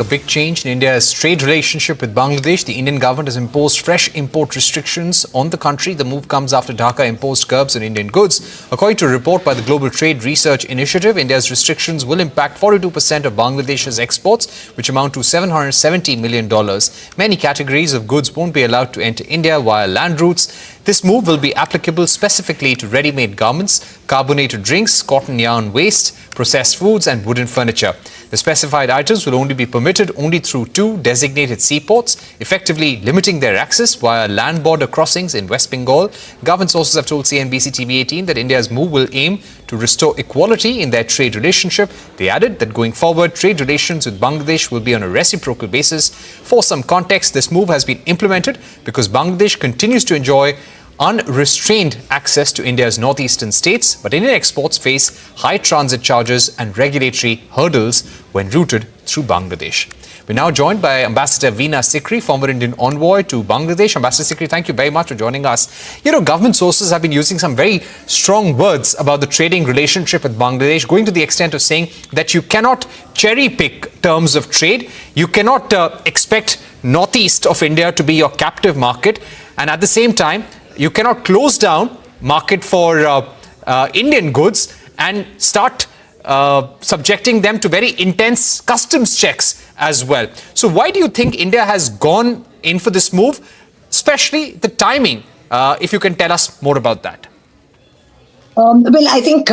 A big change in India's trade relationship with Bangladesh. The Indian government has imposed fresh import restrictions on the country. The move comes after Dhaka imposed curbs on Indian goods. According to a report by the Global Trade Research Initiative, India's restrictions will impact 42% of Bangladesh's exports, which amount to $770 million. Many categories of goods won't be allowed to enter India via land routes. This move will be applicable specifically to ready-made garments, carbonated drinks, cotton yarn waste, processed foods and wooden furniture. The specified items will only be permitted through 2 designated seaports, effectively limiting their access via land border crossings in West Bengal. Government sources have told CNBC-TV18 that India's move will aim to restore equality in their trade relationship. They added that going forward, trade relations with Bangladesh will be on a reciprocal basis. For some context, this move has been implemented because Bangladesh continues to enjoy unrestrained access to India's northeastern states, but Indian exports face high transit charges and regulatory hurdles when routed through Bangladesh. We're now joined by Ambassador Veena Sikri, former Indian envoy to Bangladesh. Ambassador Sikri, thank you very much for joining us. You know, government sources have been using some very strong words about the trading relationship with Bangladesh, going to the extent of saying that you cannot cherry pick terms of trade. You cannot expect northeast of India to be your captive market. And at the same time, you cannot close down market for Indian goods and start subjecting them to very intense customs checks as well. So why do you think India has gone in for this move, especially the timing? If you can tell us more about that. Well, I think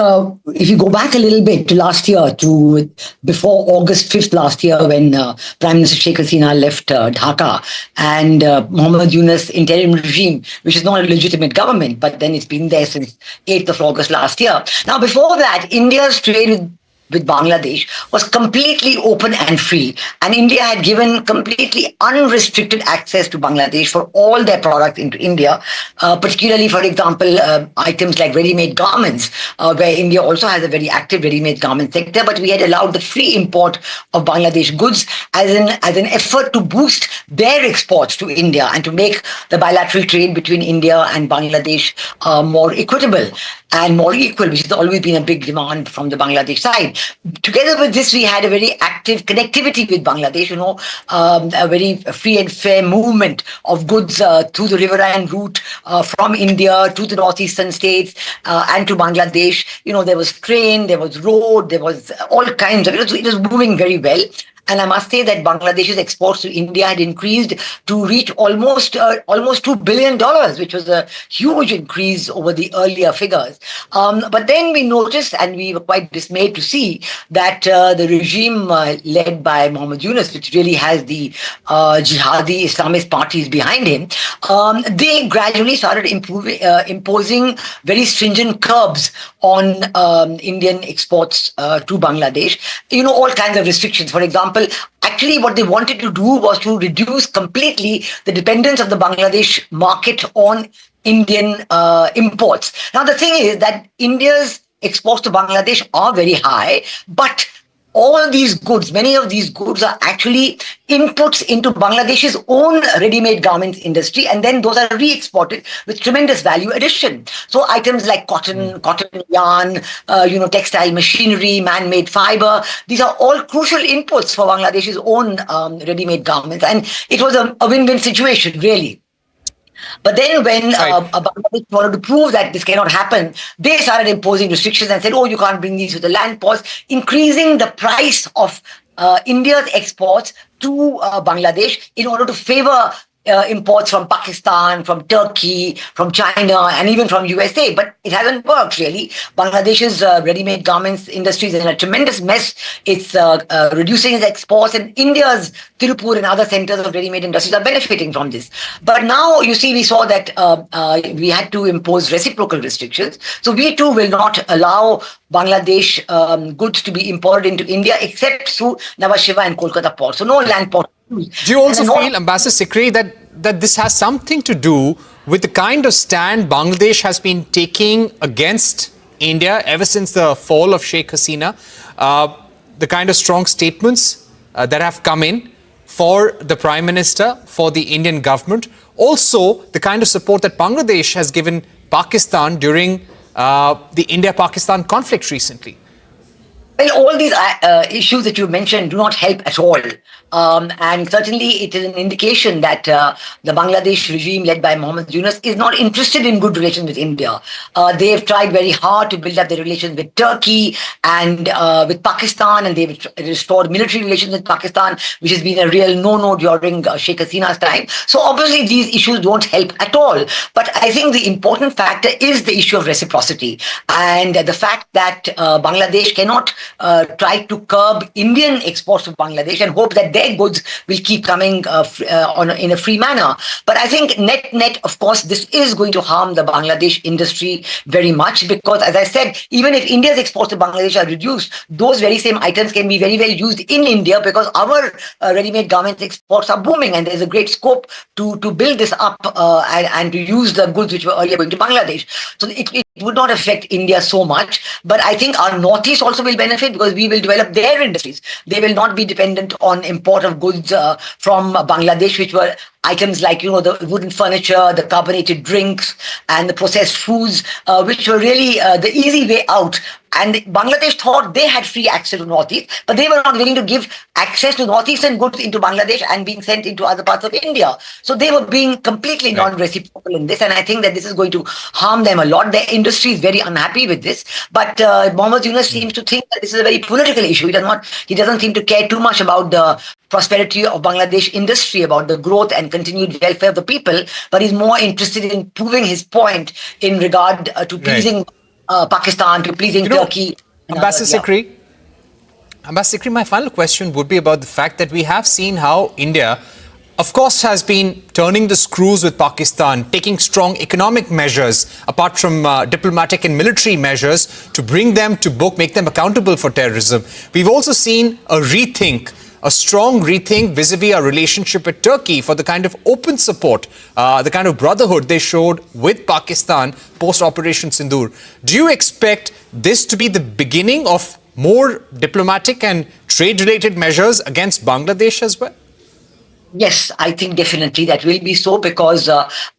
if you go back a little bit to last year, to before August 5th last year, when Prime Minister Sheikh Hasina left Dhaka and Muhammed Yunus interim regime, which is not a legitimate government, but then it's been there since 8th of August last year. Now, before that, India's trade with Bangladesh was completely open and free. And India had given completely unrestricted access to Bangladesh for all their products into India, particularly, for example, items like ready-made garments, where India also has a very active ready-made garment sector, but we had allowed the free import of Bangladesh goods as an effort to boost their exports to India and to make the bilateral trade between India and Bangladesh more equitable and more equal, which has always been a big demand from the Bangladesh side. Together with this, we had a very active connectivity with Bangladesh, a very free and fair movement of goods through the riverine route from India to the northeastern states and to Bangladesh. There was train, there was road, there was all kinds of it. It was moving very well. And I must say that Bangladesh's exports to India had increased to reach almost $2 billion, which was a huge increase over the earlier figures. But then we noticed, and we were quite dismayed to see that the regime led by Muhammed Yunus, which really has the jihadi Islamist parties behind him, they gradually started imposing very stringent curbs on Indian exports to Bangladesh. All kinds of restrictions. For example, actually what they wanted to do was to reduce completely the dependence of the Bangladesh market on Indian imports. Now, the thing is that India's exports to Bangladesh are very high, but all these goods, many of these goods are actually inputs into Bangladesh's own ready-made garments industry, and then those are re-exported with tremendous value addition. So items like cotton yarn, textile machinery, man-made fiber, these are all crucial inputs for Bangladesh's own ready-made garments. And it was a win-win situation, really. But then when Bangladesh wanted to prove that this cannot happen, they started imposing restrictions and said, you can't bring these to the land ports, increasing the price of India's exports to Bangladesh in order to favor imports from Pakistan, from Turkey, from China, and even from USA. But it hasn't worked, really. Bangladesh's ready-made garments industry is in a tremendous mess. It's reducing its exports, and India's Tirupur and other centers of ready-made industries are benefiting from this. But now, you see, we saw that we had to impose reciprocal restrictions. So we too will not allow Bangladesh goods to be imported into India except through Nhava Sheva and Kolkata ports. So no land port. Do you also feel, Ambassador Sikri, that this has something to do with the kind of stand Bangladesh has been taking against India ever since the fall of Sheikh Hasina? The kind of strong statements that have come in for the Prime Minister, for the Indian government, also the kind of support that Bangladesh has given Pakistan during the India-Pakistan conflict recently. Well, all these issues that you mentioned do not help at all And certainly it is an indication that the Bangladesh regime led by Muhammed Yunus is not interested in good relations with India. They have tried very hard to build up their relations with Turkey and with Pakistan, and they've restored military relations with Pakistan, which has been a real no-no during Sheikh Hasina's time. So obviously these issues don't help at all. But I think the important factor is the issue of reciprocity, and the fact that Bangladesh cannot try to curb Indian exports to Bangladesh and hope that their goods will keep coming in a free manner. But I think net, of course, this is going to harm the Bangladesh industry very much, because, as I said, even if India's exports to Bangladesh are reduced, those very same items can be very well used in India, because our ready-made garments exports are booming, and there's a great scope to build this up and to use the goods which were earlier going to Bangladesh. So it would not affect India so much. But I think our Northeast also will benefit, because we will develop their industries. They will not be dependent on import of goods from Bangladesh, which were items like, the wooden furniture, the carbonated drinks, and the processed foods, which were really the easy way out. And Bangladesh thought they had free access to Northeast, but they were not willing to give access to Northeastern goods into Bangladesh and being sent into other parts of India. So they were being completely non-reciprocal in this, and I think that this is going to harm them a lot. Their industry is very unhappy with this, but Mohammed Yunus seems to think that this is a very political issue. He doesn't seem to care too much about the prosperity of Bangladesh industry, about the growth and continued welfare of the people, but he's more interested in proving his point in regard to pleasing Pakistan, to pleasing Turkey. Ambassador Sikri, my final question would be about the fact that we have seen how India, of course, has been turning the screws with Pakistan, taking strong economic measures, apart from diplomatic and military measures, to bring them to book, make them accountable for terrorism. We've also seen a strong rethink vis-a-vis our relationship with Turkey for the kind of open support, the kind of brotherhood they showed with Pakistan post-Operation Sindoor. Do you expect this to be the beginning of more diplomatic and trade-related measures against Bangladesh as well? Yes, I think definitely that will be so, because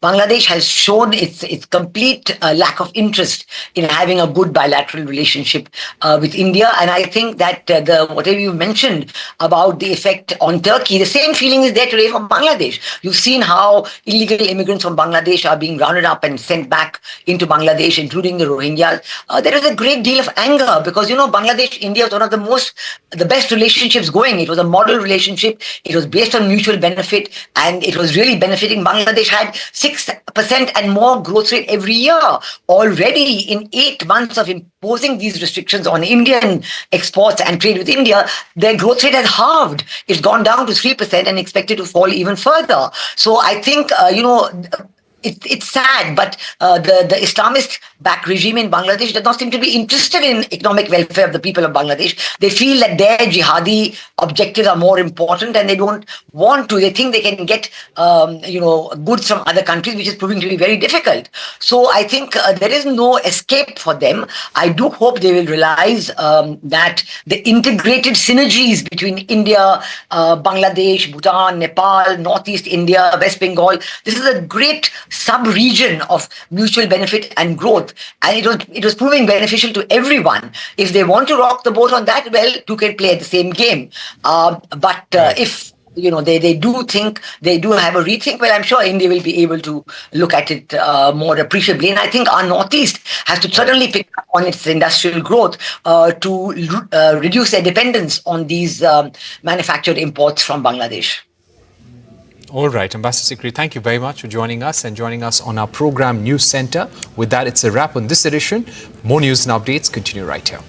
Bangladesh has shown its complete lack of interest in having a good bilateral relationship with India. And I think that whatever you mentioned about the effect on Turkey, the same feeling is there today for Bangladesh. You've seen how illegal immigrants from Bangladesh are being rounded up and sent back into Bangladesh, including the Rohingyas. There is a great deal of anger, because, Bangladesh-India was one of the best relationships going. It was a model relationship. It was based on mutual benefit, and it was really benefiting. Bangladesh had 6% and more growth rate every year. Already in 8 months of imposing these restrictions on Indian exports and trade with India, their growth rate has halved. It's gone down to 3% and expected to fall even further. So I think, it's sad, but the Islamist-backed regime in Bangladesh does not seem to be interested in economic welfare of the people of Bangladesh. They feel that their jihadi objectives are more important, and they don't want to. They think they can get, goods from other countries, which is proving to be very difficult. So I think there is no escape for them. I do hope they will realize that the integrated synergies between India, Bangladesh, Bhutan, Nepal, Northeast India, West Bengal, this is a great sub-region of mutual benefit and growth, and it was proving beneficial to everyone. If they want to rock the boat on that, well, two can play at the same game. But if they do have a rethink, well, I'm sure India will be able to look at it more appreciably. And I think our Northeast has to certainly pick up on its industrial growth to reduce their dependence on these manufactured imports from Bangladesh. All right, Ambassador Sikri, thank you very much for joining us on our program News Center. With that, it's a wrap on this edition. More news and updates continue right here.